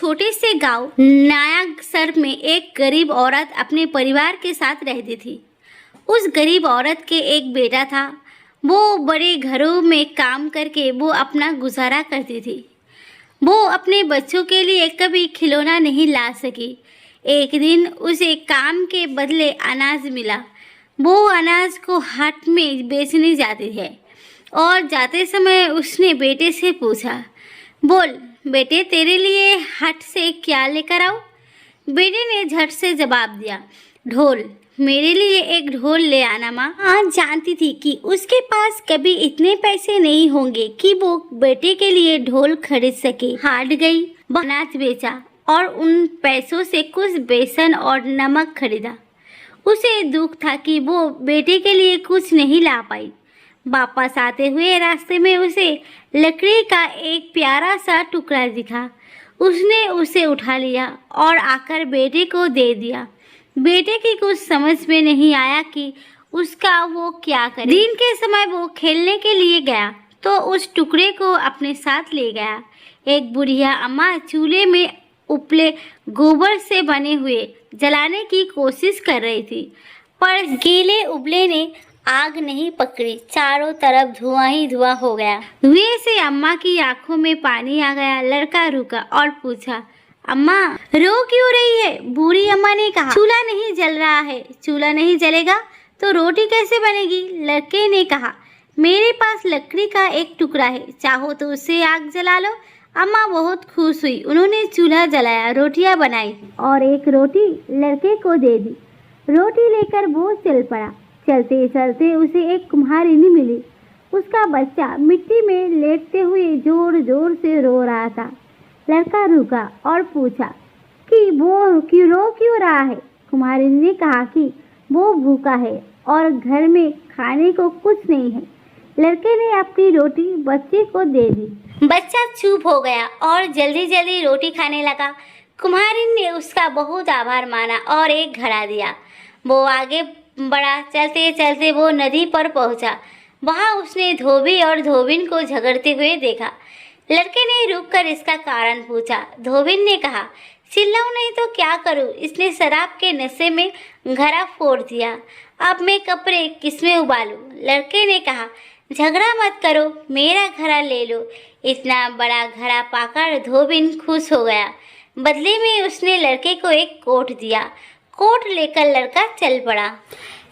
छोटे से गांव नायागसर में एक गरीब औरत अपने परिवार के साथ रहती थी। उस गरीब औरत के एक बेटा था। वो बड़े घरों में काम करके वो अपना गुजारा करती थी। वो अपने बच्चों के लिए कभी खिलौना नहीं ला सकी। एक दिन उसे काम के बदले अनाज मिला। वो अनाज को हाट में बेचने जाती है और जाते समय उसने बेटे से पूछा, बोल बेटे, तेरे लिए हाट से क्या लेकर आऊं? बेटे ने झट से जवाब दिया, ढोल। मेरे लिए एक ढोल ले आना माँ। माँ जानती थी कि उसके पास कभी इतने पैसे नहीं होंगे कि वो बेटे के लिए ढोल खरीद सके। हाट गई, अनाज बेचा और उन पैसों से कुछ बेसन और नमक खरीदा। उसे दुख था कि वो बेटे के लिए कुछ नहीं ला पाई। वापस आते हुए रास्ते में उसे लकड़ी का एक प्यारा सा टुकड़ा दिखा। उसने उसे उठा लिया और आकर बेटे को दे दिया। बेटे की कुछ समझ में नहीं आया कि उसका वो क्या करे। दिन के समय वो खेलने के लिए गया तो उस टुकड़े को अपने साथ ले गया। एक बुढ़िया अम्मा चूल्हे में उपले गोबर से बने हुए जलाने की कोशिश कर रही थी, पर गीले उपले ने आग नहीं पकड़ी। चारों तरफ धुआं ही धुआं हो गया। धुएं से अम्मा की आंखों में पानी आ गया। लड़का रुका और पूछा, अम्मा रो क्यों रही है? बूढ़ी अम्मा ने कहा, चूल्हा नहीं जल रहा है। चूल्हा नहीं जलेगा तो रोटी कैसे बनेगी? लड़के ने कहा, मेरे पास लकड़ी का एक टुकड़ा है, चाहो तो उससे आग जला लो। अम्मा बहुत खुश हुई। उन्होंने चूल्हा जलाया, रोटियां बनाई और एक रोटी लड़के को दे दी। रोटी लेकर वो चल पड़ा। चलते चलते उसे एक कुम्हारिनी मिली। उसका बच्चा मिट्टी में लेटते हुए जोर जोर से रो रहा था। लड़का रुका और पूछा कि वो रो क्यों रहा है? कुम्हारिनी ने कहा कि वो भूखा है और घर में खाने को कुछ नहीं है। लड़के ने अपनी रोटी बच्चे को दे दी। बच्चा चुप हो गया और जल्दी जल्दी रोटी खाने लगा। कुम्हारिनी ने उसका बहुत आभार माना और एक घड़ा दिया। वो आगे बढ़ा। चलते चलते वो नदी पर पहुंचा। वहां उसने धोबी और धोबिन को झगड़ते हुए देखा। लड़के ने रुककर इसका कारण पूछा। धोबिन ने कहा, चिल्लाऊं नहीं तो क्या करूं? इसने शराब के नशे में घड़ा फोड़ दिया। अब मैं कपड़े किसमें उबालूं? लड़के ने कहा, झगड़ा मत करो, मेरा घड़ा ले लो। इतना बड़ा घड़ा पाकर धोबिन खुश हो गया। बदले में उसने लड़के को एक कोट दिया। कोट लेकर लड़का चल पड़ा।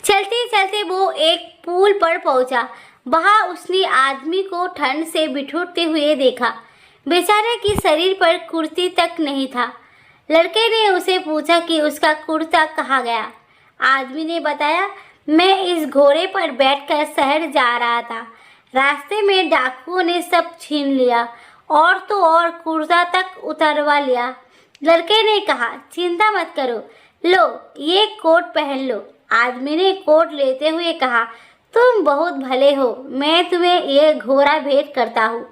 चलते चलते वो एक पुल पर पहुंचा। वहां उसने आदमी को ठंड से बिठुरते हुए देखा। बेचारे की शरीर पर कुर्ती तक नहीं था। लड़के ने उसे पूछा कि उसका कुर्ता कहाँ गया। आदमी ने बताया, मैं इस घोड़े पर बैठकर शहर जा रहा था। रास्ते में डाकुओं ने सब छीन लिया और तो और कुर्ता तक उतरवा लिया। लड़के ने कहा, चिंता मत करो, लो ये कोट पहन लो। आदमी ने कोट लेते हुए कहा, तुम बहुत भले हो, मैं तुम्हें ये घोड़ा भेंट करता हूँ।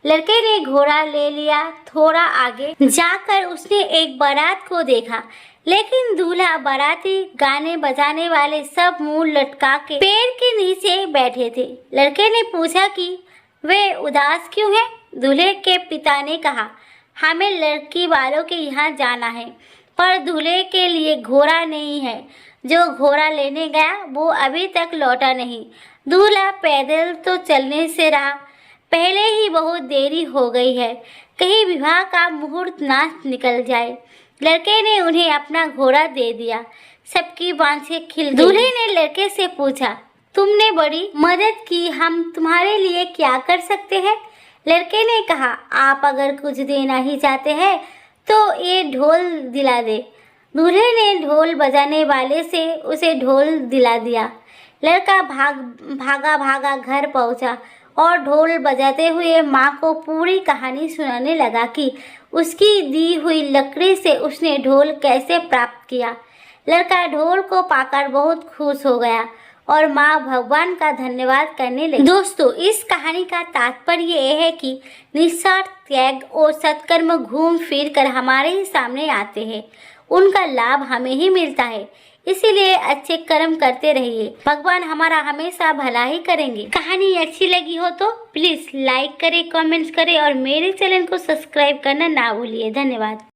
लड़के ने घोड़ा ले लिया। थोड़ा आगे जाकर उसने एक बारात को देखा, लेकिन दूल्हा बाराती गाने बजाने वाले सब मुंह लटका के पेड़ के नीचे बैठे थे। लड़के ने पूछा कि वे उदास क्यों हैं? दूल्हे के पिता ने कहा, हमें लड़की वालों के यहाँ जाना है, पर दूल्हे के लिए घोड़ा नहीं है। जो घोड़ा लेने गया वो अभी तक लौटा नहीं। दूल्हा पैदल तो चलने से रहा, पहले ही बहुत देरी हो गई है, कहीं विवाह का मुहूर्त ना निकल जाए। लड़के ने उन्हें अपना घोड़ा दे दिया। सबकी बाँछें खिल गईं। दूल्हे ने लड़के से पूछा, तुमने बड़ी मदद की, हम तुम्हारे लिए क्या कर सकते हैं? लड़के ने कहा, आप अगर कुछ देना ही चाहते हैं तो ये ढोल दिला दे। दूल्हे ने ढोल बजाने वाले से उसे ढोल दिला दिया। लड़का भागा भागा घर पहुंचा और ढोल बजाते हुए माँ को पूरी कहानी सुनाने लगा कि उसकी दी हुई लकड़ी से उसने ढोल कैसे प्राप्त किया। लड़का ढोल को पाकर बहुत खुश हो गया और माँ भगवान का धन्यवाद करने लगी। दोस्तों, इस कहानी का तात्पर्य यह है कि निस्वार्थ त्याग और सत्कर्म घूम फिर कर हमारे ही सामने आते हैं, उनका लाभ हमें ही मिलता है। इसीलिए अच्छे कर्म करते रहिए, भगवान हमारा हमेशा भला ही करेंगे। कहानी अच्छी लगी हो तो प्लीज़ लाइक करें, कमेंट्स करें और मेरे चैनल को सब्सक्राइब करना ना भूलिए। धन्यवाद।